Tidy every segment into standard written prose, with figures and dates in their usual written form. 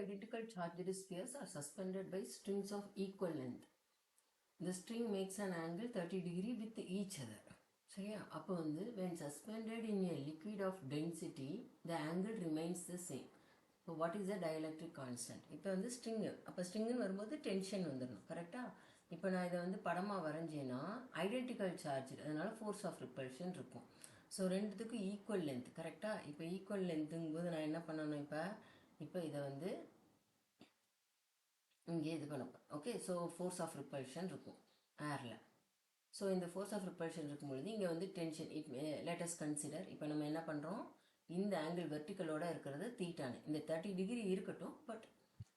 identical charged spheres are suspended by strings of equal length. The string makes an angle 30 degrees with each other. சரியா? அப்போ வந்து when suspended in a liquid of density, the angle remains the same. So what is the dielectric constant? இப்போ வந்து string, அப்போ stringனு வரும்போது tension வந்துடணும். கரெக்டாக? இப்போ நான் இதை வந்து படமாக வரைஞ்சேன்னா identical charge, அதனால force of repulsion இருக்கும். ஸோ ரெண்டுத்துக்கும் ஈக்குவல் லென்த். கரெக்டாக? இப்போ ஈக்குவல் லென்த்துங்கும்போது நான் என்ன பண்ணணும்? இப்போ இதை வந்து இங்கே இது பண்ணப்போம். Okay, so force of repulsion இருக்கும் ஏரில். ஸோ இந்த ஃபோர்ஸ் ஆஃப் ரிப்பல்ஷன் இருக்கும்பொழுது இங்கே வந்து டென்ஷன். லேட்டஸ்ட் கன்சிடர், இப்போ நம்ம என்ன பண்ணுறோம், இந்த ஆங்கிள் வெர்டிக்கலோட இருக்கிறது தீட்டானு. இந்த 30 டிகிரி இருக்கட்டும், பட்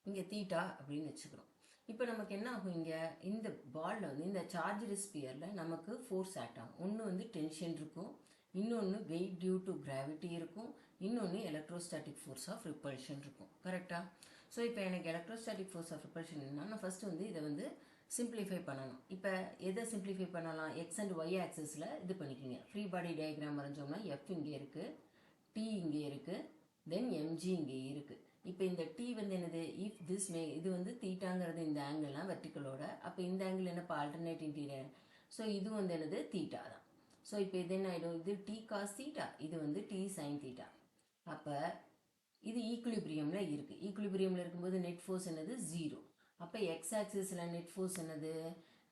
இங்கே தீட்டா அப்படின்னு வச்சுக்கிறோம். இப்போ நமக்கு என்ன ஆகும், இங்கே இந்த பாலில் வந்து இந்த சார்ஜ் ஸ்பியரில் நமக்கு ஃபோர்ஸ் ஆக்ட் ஆகும். ஒன்று வந்து டென்ஷன் இருக்கும், இன்னொன்று வெயிட் டியூ டு கிராவிட்டி இருக்கும், இன்னொன்று எலக்ட்ரோஸ்டாட்டிக் ஃபோர்ஸ் ஆஃப் ரிப்பல்ஷன் இருக்கும். கரெக்டாக? ஸோ இப்போ எனக்கு எலக்ட்ரோஸ்டாட்டிக் ஃபோர்ஸ் ஆஃப் ரிப்பல்ஷன் என்னன்னா, நான் ஃபஸ்ட்டு வந்து இதை வந்து சிம்பிளிஃபை பண்ணணும். இப்போ எதை சிம்பிளிஃபை பண்ணலாம்? எக்ஸ் அண்ட் ஒய் ஆக்சஸில் இது பண்ணிக்கிங்க. ஃப்ரீ பாடி டயக்ராம் வரைஞ்சோம்னா எஃப் இங்கே இருக்குது, டி இங்கே இருக்குது, தென் எம்ஜி இங்கே இருக்குது. இப்போ இந்த டி வந்து என்னது, இஃப் திஸ் இது வந்து தீட்டாங்கிறது இந்த ஆங்கிள்லாம் வெர்டிக்கலோட, அப்போ இந்த ஆங்கிள் என்னப்பா, ஆல்டர்னேட் இன்டீரியர். ஸோ இது வந்து என்னது, தீட்டா தான். ஸோ இப்போ இது என்ன ஆகிடும், இது டி காஸ் தீட்டா, இது வந்து டி சைன் தீட்டா. அப்போ இது ஈக்குலிபிரியமில் இருக்குது. ஈக்குலிபிரியமில் இருக்கும்போது நெட் ஃபோர்ஸ் என்னது, 0. அப்போ எக்ஸ் ஆக்சிஸில் நெட் ஃபோர்ஸ் என்னது,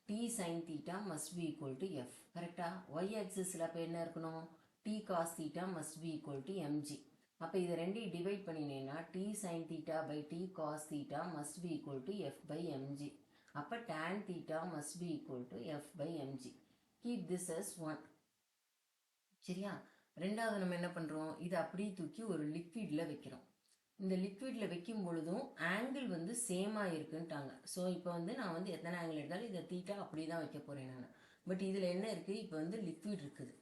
T sine theta must be equal to F. கரெக்டாக? ஒய் ஆக்சிஸில் அப்போ என்ன இருக்கணும், T cos theta must be equal to MG. அப்போ இது ரெண்டையும் டிவைட் பண்ணினேன்னா T sine theta by T cos theta must be equal to F by MG. அப்போ tan theta must be equal to F by MG. Keep this as 1. சரியா? ரெண்டாவது நம்ம என்ன பண்ணுறோம், இதை அப்படியே தூக்கி ஒரு லிக்விடில் வைக்கிறோம். இந்த லிக்விடில் வைக்கும் பொழுதும் ஆங்கிள் வந்து சேமாக இருக்குன்ட்டாங்க. ஸோ இப்போ வந்து நான் வந்து எத்தனை ஆங்கிள் எடுத்தாலும் இதை தீட்டா அப்படி தான் வைக்க போகிறேன் நான். பட் இதில் என்ன இருக்குது, இப்போ வந்து லிக்விட் இருக்குது.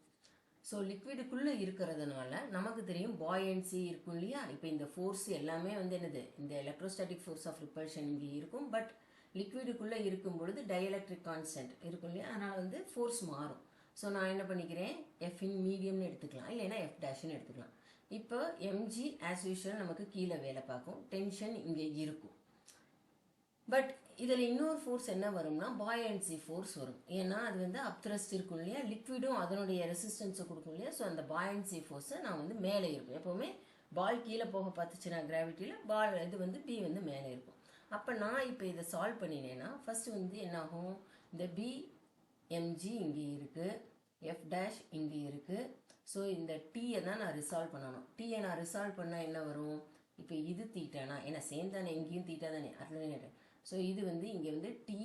ஸோ லிக்விடுக்குள்ளே இருக்கிறதுனால நமக்கு தெரியும் பாயன்சி இருக்கும் இல்லையா. இப்போ இந்த ஃபோர்ஸ் எல்லாமே வந்து என்னது, இந்த எலக்ட்ரோஸ்டாட்டிக் ஃபோர்ஸ் ஆஃப் ரிப்பல்ஷன் இங்கே இருக்கும். பட் லிக்விடுக்குள்ளே இருக்கும் பொழுது டயஎலக்ட்ரிக் கான்ஸ்டன்ட் இருக்கும் இல்லையா, அதனால் வந்து ஃபோர்ஸ் மாறும். ஸோ நான் என்ன பண்ணிக்கிறேன், எஃப் இன் மீடியம்னு எடுத்துக்கலாம், இல்லைன்னா எஃப் டேஷ்னு எடுத்துக்கலாம். இப்போ எம்ஜி ஆஸ் யூஷுவல் நமக்கு கீழே வேலை பார்க்கும், டென்ஷன் இங்கே இருக்கும். பட் இதில் இன்னொரு ஃபோர்ஸ் என்ன வரும்னா, பாயன்சி ஃபோர்ஸ் வரும். ஏன்னா அது வந்து அப்த்ரஸ்ட் இருக்கும் இல்லையா, லிக்விடும் அதனுடைய ரெசிஸ்டன்ஸை கொடுக்கும் இல்லையா. ஸோ அந்த பாயன்சி ஃபோர்ஸை நான் வந்து மேலே இருக்கும். எப்போவுமே பால் கீழே போக பார்த்துச்சுன்னா கிராவிட்டியில், பால் இது வந்து பி வந்து மேலே இருக்கும். அப்போ நான் இப்போ இதை சால்வ் பண்ணினேன்னா ஃபஸ்ட்டு வந்து என்னாகும், இந்த பி எம்ஜி இங்கே இருக்குது, எஃப் டேஷ் இங்கே இருக்குது. ஸோ இந்த டீயை தான் நான் ரிசால்வ் பண்ணணும். டீயை நான் ரிசால்வ் பண்ணால் என்ன வரும், இப்போ இது தீட்டானா, ஏன்னா சேம் தானே, எங்கேயும் தீட்டா தானே, அதுல. ஸோ இது வந்து இங்கே வந்து டி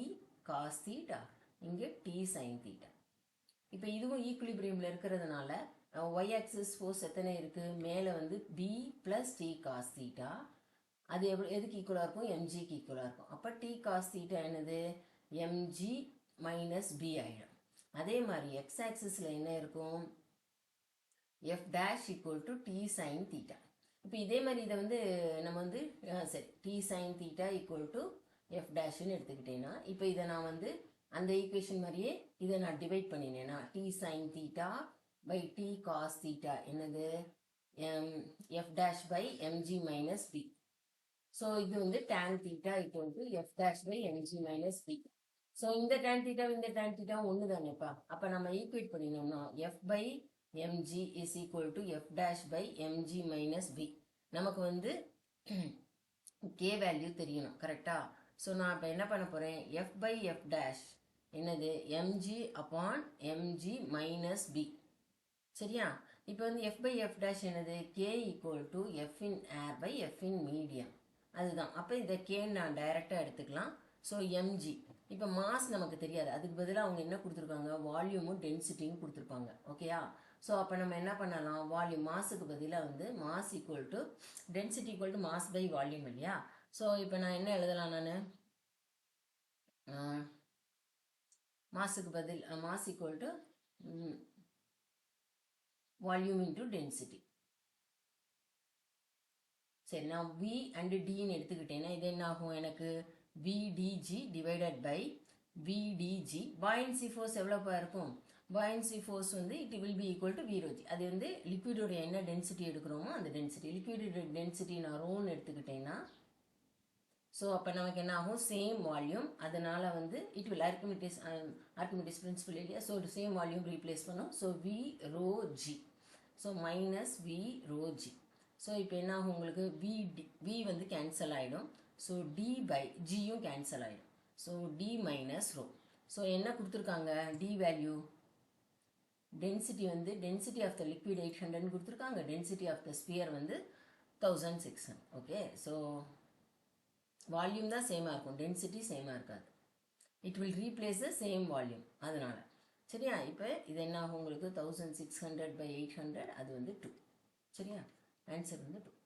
காஸ் தீட்டா, இங்கே டி சைன் தீட்டா. இப்போ இதுவும் ஈக்குலிபிரியமில் இருக்கிறதுனால ஒய் ஆக்சிஸ் ஃபோர்ஸ் எத்தனை இருக்குது, மேலே வந்து P plus T cos theta. அது எதுக்கு ஈக்குவலாக இருக்கும், எம்ஜிக்கு ஈக்குவலாக இருக்கும். அப்போ டி காஸ் தீட்டா என்னது, எம்ஜி மைனஸ் பி ஆகிடும். அதே மாதிரி எக்ஸ் ஆக்சிஸில் என்ன இருக்கும், F dash equal to T sine theta. இப்போ இதே மாதிரி இதை வந்து நம்ம வந்து சரி T sine theta equal to F டேஷ்னு எடுத்துக்கிட்டேன்னா, இப்போ இதை நான் வந்து அந்த ஈக்குவேஷன் மாதிரியே இதை நான் டிவைட் பண்ணினேன்னா T sine theta by T cos theta என்னது, F dash by MG minus P. So இது வந்து tan theta equal to F dash by MG minus P. So இந்த டேன் தீட்டா இந்த டேன் தீட்டா ஒன்று தானேப்பா. அப்போ நம்ம ஈக்குவேட் பண்ணினோம்னா எஃப் பை mg is equal to f dash by mg minus b. நமக்கு வந்து k வேல்யூ தெரியணும். கரெக்டா? ஸோ நான் இப்போ என்ன பண்ண போகிறேன், f by f dash என்னது, mg upon mg minus b. சரியா? இப்போ வந்து f by f dash என்னது, k equal to f in air by f in medium. அதுதான். அப்போ இதை k நான் டைரெக்டாக எடுத்துக்கலாம். ஸோ எம்ஜி, இப்போ மாஸ் நமக்கு தெரியாது, அதுக்கு பதிலாக அவங்க என்ன கொடுத்துருக்காங்க, வால்யூமும் டென்சிட்டியும் கொடுத்துருப்பாங்க. ஓகேயா? ஸோ அப்போ நம்ம என்ன பண்ணலாம், வால்யூம் மாஸுக்கு பதிலாக வந்து mass equal to density equal to mass by volume இல்லையா. ஸோ இப்போ நான் என்ன எழுதலாம், நான் மாஸுக்கு பதில் mass equal to volume into density. சரி, நான் வி அண்டு டின்னு எடுத்துக்கிட்டேன்னா இது என்ன ஆகும், எனக்கு VDG divided by VDG. buoyancy force எவ்வளோப்பா இருக்கும், buoyancy force வந்து it will be equal to V rho G. அது வந்து லிக்விடோட என்ன டென்சிட்டி எடுக்கிறோமோ அந்த டென்சிட்டி, லிக்விடோட டென்சிட்டி நான் ரோன்னு எடுத்துக்கிட்டேன்னா ஸோ அப்போ நமக்கு என்ன ஆகும் சேம் வால்யூம், அதனால் வந்து இட் வில் ஆர்கிமிடிஸ் பிரின்சிபல் இல்லையா, ஸோ சேம் வால்யூம் ரீப்ளேஸ் பண்ணும். So V rho g, so minus V rho g. So இப்போ என்ன ஆகும் உங்களுக்கு வி வந்து கேன்சல் ஆகிடும். ஸோ டி பை ஜியும் கேன்சல் ஆகிடும். So d minus rho. So என்ன கொடுத்துருக்காங்க டி வேல்யூ, டென்சிட்டி வந்து டென்சிட்டி ஆஃப் த லிக்விட் 800 கொடுத்துருக்காங்க, டென்சிட்டி ஆஃப் த ஸ்பியர் வந்து 1600. ஓகே, ஸோ வால்யூம் தான் சேமாக இருக்கும், டென்சிட்டி சேமாக இருக்காது. It will replace the same volume, அதனால் சரியா. இப்போ இது என்ன ஆகும் உங்களுக்கு 1600/800, அது வந்து 2. சரியா, ஆன்சர் வந்து 2.